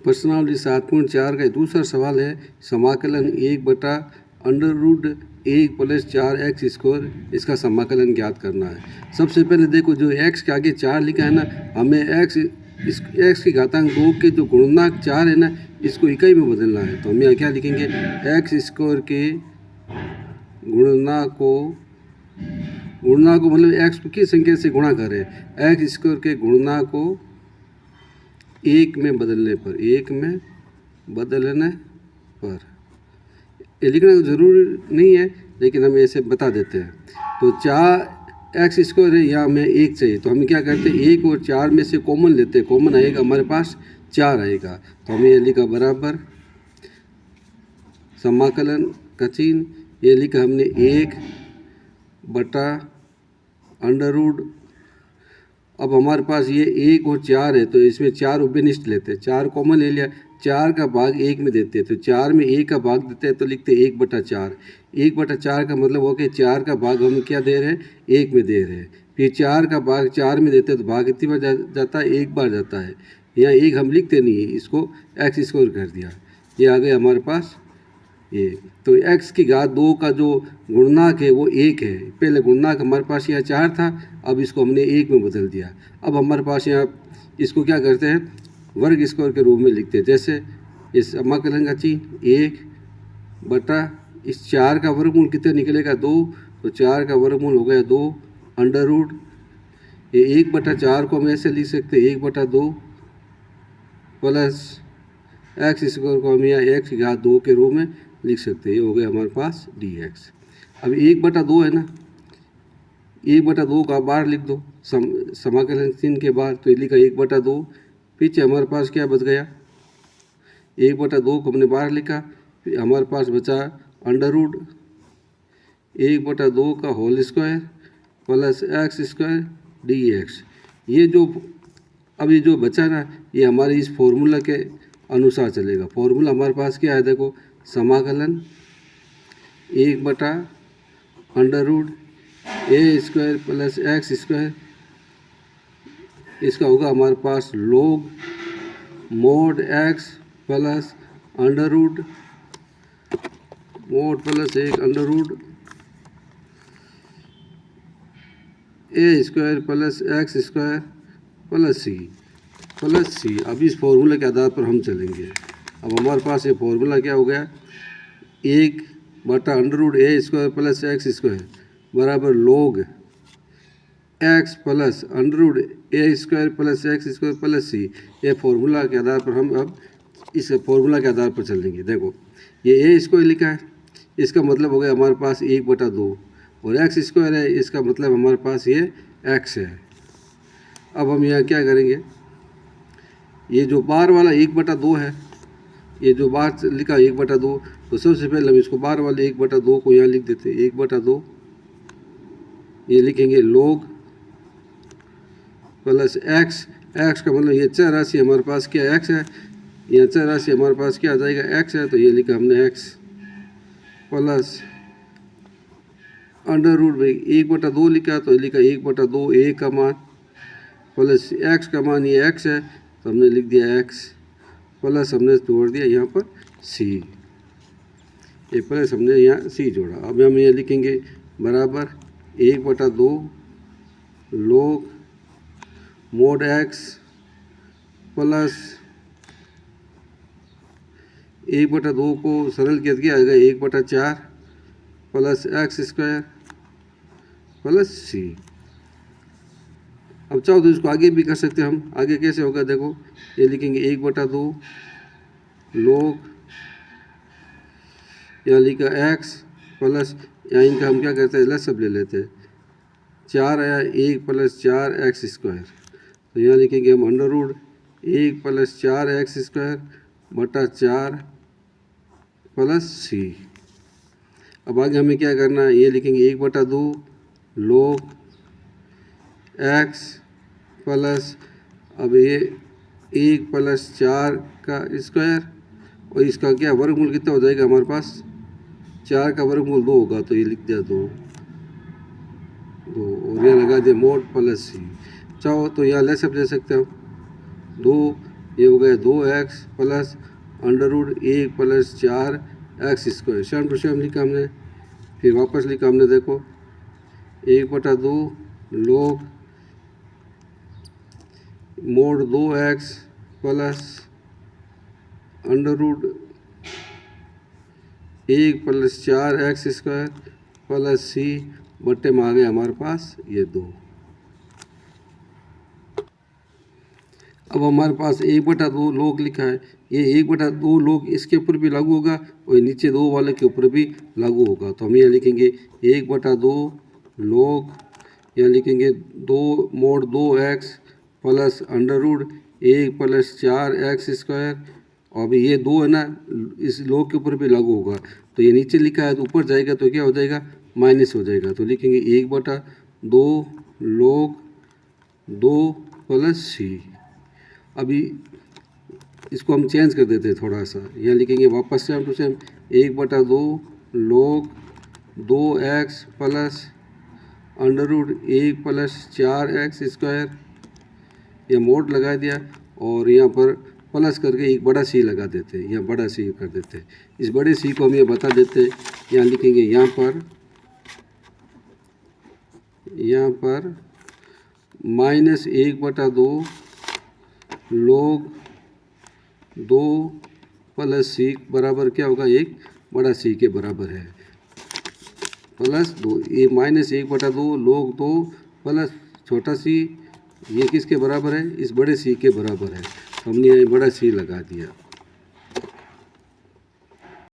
प्रश्नावली 7.4 का दूसरा सवाल है, समाकलन 1/√1 + 4x², इसका समाकलन ज्ञात करना है। सबसे पहले देखो, जो x के आगे 4 लिखा है ना, हमें x की घातांक 2 के जो गुणनक 4 है ना, इसको इकाई में बदलना है। तो हम यहाँ क्या लिखेंगे, x² के गुणना को मतलब x की संख्या से गुणा करें, x² के गुणना को 1 में बदलने पर ये लिखना ज़रूरी नहीं है, लेकिन हम ऐसे बता देते हैं। तो 4x² है, यहाँ हमें 1 चाहिए, तो हम क्या करते हैं, 1 और 4 में से कॉमन लेते हैं। कॉमन आएगा हमारे पास 4 आएगा, तो हमें ये लिखा बराबर समाकलन का चिन्ह, ये लिखा हमने 1/√। अब हमारे पास ये 1 और 4 है, तो इसमें 4 उभयनिष्ठ लेते हैं, 4 कॉमन ले लिया, 4 का भाग 1 में देते हैं, तो 4 में 1 का भाग देते हैं, तो लिखते हैं 1/4। 1/4 का मतलब हो गया 4 का भाग हम क्या दे रहे हैं, 1 में दे रहे हैं। फिर 4 का भाग 4 में देते हैं, तो भाग कितनी बार जाता है, 1 बार जाता है। यहाँ 1 हम लिखते नहीं है, इसको x² कर दिया, ये आ गया हमारे पास ये। तो x की घात 2 का जो गुणनक है वो 1 है। पहले गुणनक हमारे पास यहाँ 4 था, अब इसको हमने 1 में बदल दिया। अब हमारे पास यहाँ इसको क्या करते हैं, वर्ग² के रूप में लिखते हैं। जैसे इस समाकलन का चिन्ह 1 इस 4 का वर्गमूल कितना निकलेगा, 2, तो 4 का वर्गमूल हो गया 2√। ये 1/4 को हम ऐसे लिख सकते हैं, 1/2 प्लस x² को हम यहाँ x की घात 2 के रूप में लिख सकते हैं। ये हो गया हमारे पास dx। अब 1/2 है ना, 1/2 का बाहर लिख दो समाकलन चिन्ह के बाहर, तो ये लिखा 1/2। पीछे हमारे पास क्या बच गया, 1/2 को हमने बाहर लिखा, फिर हमारे पास बचा √1/2 का whole square plus x² dx। ये जो बचा ना, ये हमारे इस फॉर्मूला के अनुसार चलेगा। फॉर्मूला हमारे पास क्या है, देखो, समाकलन 1/√a² प्लस x², इसका होगा हमारे पास log mod x plus √, mod plus 1 √a² plus x² plus c। अब इस फॉर्मूले के आधार पर हम चलेंगे। अब हमारे पास ये फॉर्मूला क्या हो गया, 1/√a² प्लस x² बराबर log x plus √a² plus x² plus c। ये फॉर्मूला के आधार पर हम अब इस फॉर्मूला के आधार पर चलेंगे। देखो, ये a² लिखा है, इसका मतलब हो गया हमारे पास 1/2, और x² है, इसका मतलब हमारे पास ये x है। अब हम यहाँ क्या करेंगे, ये जो बाहर वाला 1/2 है, ये जो बाहर लिखा 1/2, तो सबसे पहले हम इसको बाहर वाले 1/2 को यहाँ लिख देते हैं, 1/2 ये लिखेंगे log प्लस x का मतलब ये चर राशि हमारे पास क्या x है, यहाँ चर राशि हमारे पास क्या आ जाएगा, x है, तो ये लिखा हमने x प्लस √1/2 लिखा, तो ये लिखा 1/2 a का मान प्लस x का मान, ये x है, तो हमने लिख दिया x प्लस हमने जोड़ दिया यहाँ पर c, ये प्लस हमने यहाँ c जोड़ा। अब हम ये लिखेंगे बराबर 1/2 log mod x प्लस 1/2 को सरल किया गया 1/4 प्लस x² प्लस c। अब चाहो तो इसको आगे भी कर सकते हैं हम। आगे कैसे होगा, देखो, ये लिखेंगे 1/2 log, यहाँ लिखा x प्लस, यहाँ इनका हम क्या करते हैं, लसागु ले लेते हैं, 4 आया 1 प्लस 4x², तो यहाँ लिखेंगे हम √1 प्लस 4x² बटा 4 प्लस c। अब आगे हमें क्या करना है, ये लिखेंगे 1/2 log x प्लस, अब ये 1 प्लस 4 का स्क्वायर, और इसका क्या वर्गमूल कितना हो जाएगा हमारे पास, 4 का वर्गमूल 2 होगा, तो ये लिख दिया 2, और यहाँ लगा दिया mod प्लस c। चाहो तो यहाँ ले सकते हो 2 ये हो गया 2x plus under root 1 plus 4x²। Same to same लिखा हमने, फिर वापस लिखा हमने, देखो 1/2 log mod 2x plus under root 1 plus 4x² plus c बट्टे में आ गए हमारे पास ये 2। अब हमारे पास 1/2 log लिखा है, ये 1/2 log इसके ऊपर भी लागू होगा और नीचे 2 वाले के ऊपर भी लागू होगा। तो हम यहाँ लिखेंगे 1/2 log, यहाँ लिखेंगे 2 mod 2x plus under root 1 plus 4x²। और अभी ये 2 है ना, इस log के ऊपर भी लागू होगा, तो ये नीचे लिखा है तो ऊपर जाएगा तो क्या हो जाएगा, माइनस हो जाएगा। तो लिखेंगे 1/2 log 2 प्लस c। अभी इसको हम चेंज कर देते हैं थोड़ा सा, यहाँ लिखेंगे वापस same to same 1/2 log 2x plus under root 1 plus 4x²। यह मोड लगा दिया और यहाँ पर प्लस करके एक बड़ा सी लगा देते हैं, यहाँ बड़ा सी कर देते हैं। इस बड़े सी को हम ये बता देते हैं, यहाँ लिखेंगे यहाँ पर -1/2 log 2 प्लस c बराबर क्या होगा, एक बड़ा सी के बराबर है, प्लस 2। ये -1/2 log 2 प्लस छोटा सी, ये किसके बराबर है, इस बड़े सी के बराबर है। हमने यहाँ बड़ा सी लगा दिया।